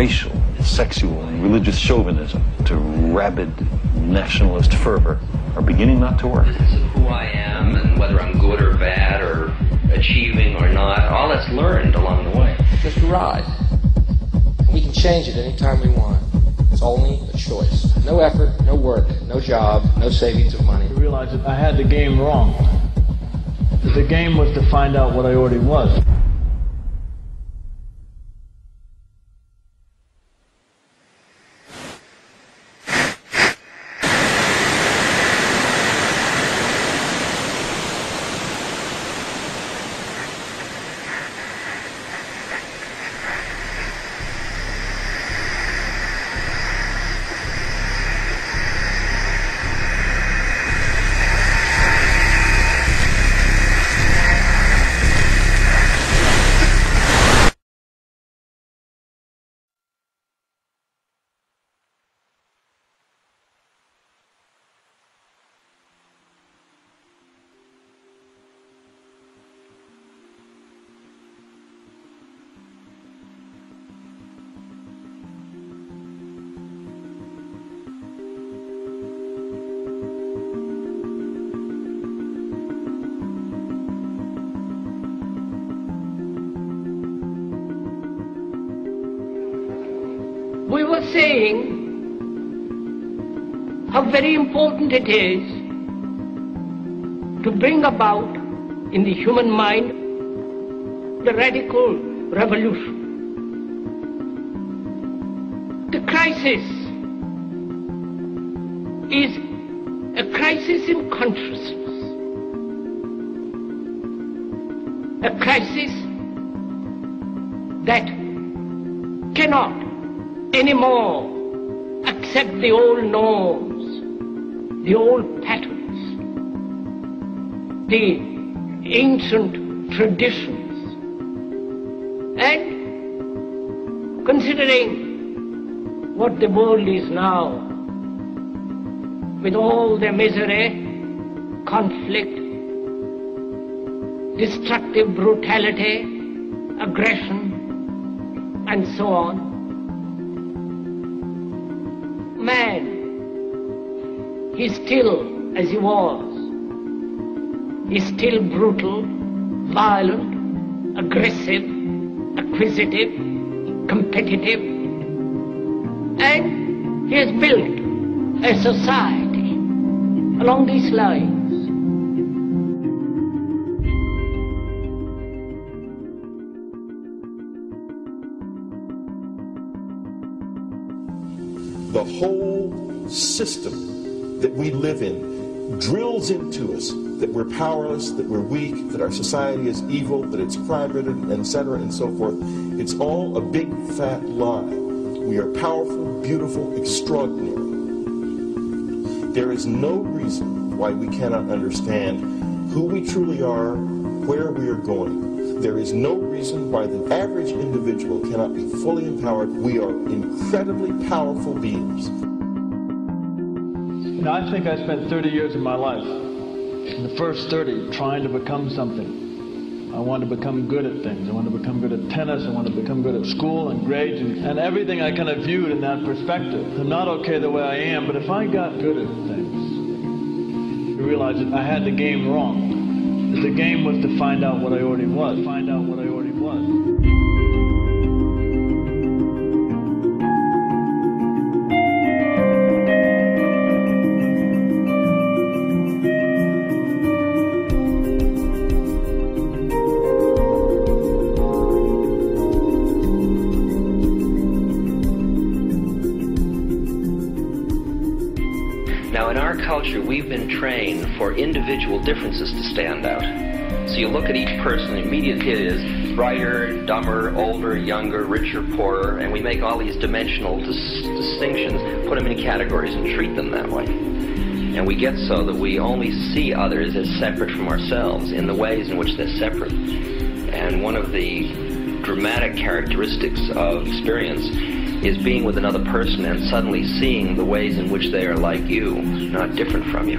racial, sexual, and religious chauvinism to rabid nationalist fervor are beginning not to work. This is who I am and whether I'm good or bad or achieving or not, all that's learned along the way. Just a ride. We can change it anytime we want. It's only a choice. No effort, no work, no job, no savings of money. I realized that I had the game wrong. That the game was to find out what I already was. We were saying how very important it is to bring about in the human mind the radical revolution. The crisis is a crisis in consciousness, a crisis that cannot anymore accept the old norms, the old patterns, the ancient traditions. And considering what the world is now, with all their misery, conflict, destructive brutality, aggression, and so on, man, he's still as he was. He's still brutal, violent, aggressive, acquisitive, competitive, and he has built a society along these lines. The whole system that we live in drills into us that we're powerless, that we're weak, that our society is evil, that it's crime-ridden, etc., and so forth. It's all a big, fat lie. We are powerful, beautiful, extraordinary. There is no reason why we cannot understand who we truly are, where we are going. There is no reason why the average individual cannot be fully empowered. We are incredibly powerful beings. You know, I think I spent 30 years of my life, in the first 30, trying to become something. I wanted to become good at things. I wanted to become good at tennis. I wanted to become good at school and grades and everything I kind of viewed in that perspective. I'm not okay the way I am, but if I got good at things, I realized that I had the game wrong. That the game was to find out what I already was. Find out what I already was. We've been trained for individual differences to stand out. So you look at each person, the immediate hit is brighter, dumber, older, younger, richer, poorer, and we make all these dimensional distinctions, put them in categories and treat them that way. And we get so that we only see others as separate from ourselves in the ways in which they're separate. And one of the dramatic characteristics of experience is being with another person and suddenly seeing the ways in which they are like you, not different from you,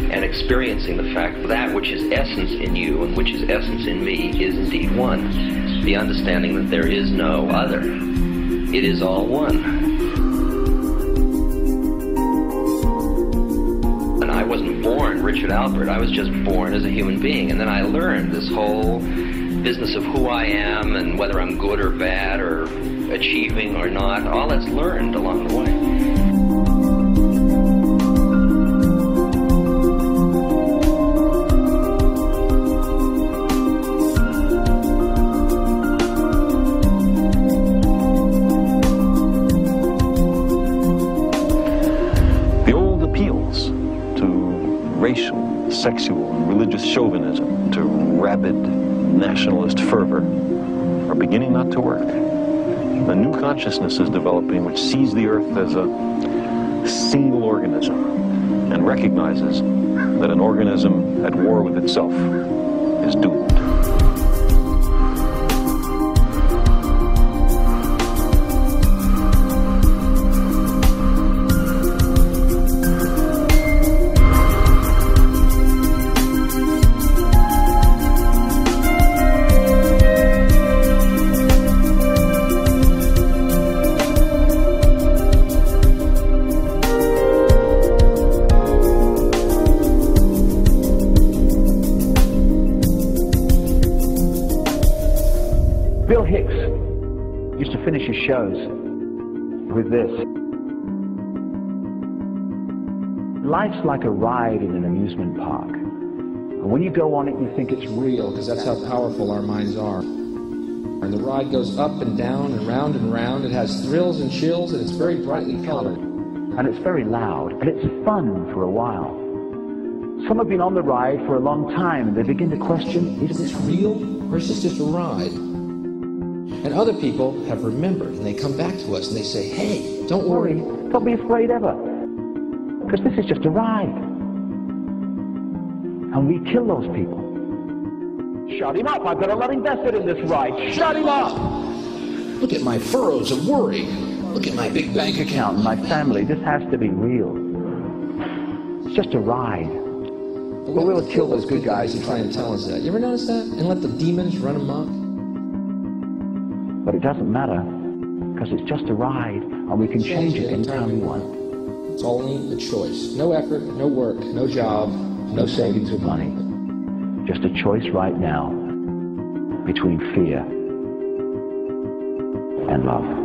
and experiencing the fact that which is essence in you and which is essence in me is indeed one. The understanding that there is no other It is all one. And I wasn't born Richard Alpert. I was just born as a human being. And then I learned this whole business of who I am and whether I'm good or bad or achieving or not. All that's learned along the way. Racial, sexual, and religious chauvinism to rabid nationalist fervor are beginning not to work. A new consciousness is developing which sees the earth as a single organism and recognizes that an organism at war with itself is doomed. Finish his shows with this. Life's like a ride in an amusement park. And when you go on it, you think it's real, Because that's how powerful our minds are. And the ride goes up and down and round and round. It has thrills and chills, and it's very brightly colored. And it's very loud, and it's fun for a while. Some have been on the ride for a long time, and they begin to question, Is this real, or is this just a ride? And other people have remembered, and they come back to us and they say, hey, don't worry. Don't be afraid ever, because this is just a ride. And we kill those people. Shut him up. I've got a lot invested in this ride. Shut him up. Look at my furrows of worry. Look at my big bank account. My family, this has to be real. It's just a ride. But we'll kill those good guys who try and tell us that. You ever notice that? And let the demons run amok? But it doesn't matter, because it's just a ride, and we can change it anytime we want. It's only a choice. No effort, no work, no job, no savings of money. Just a choice right now between fear and love.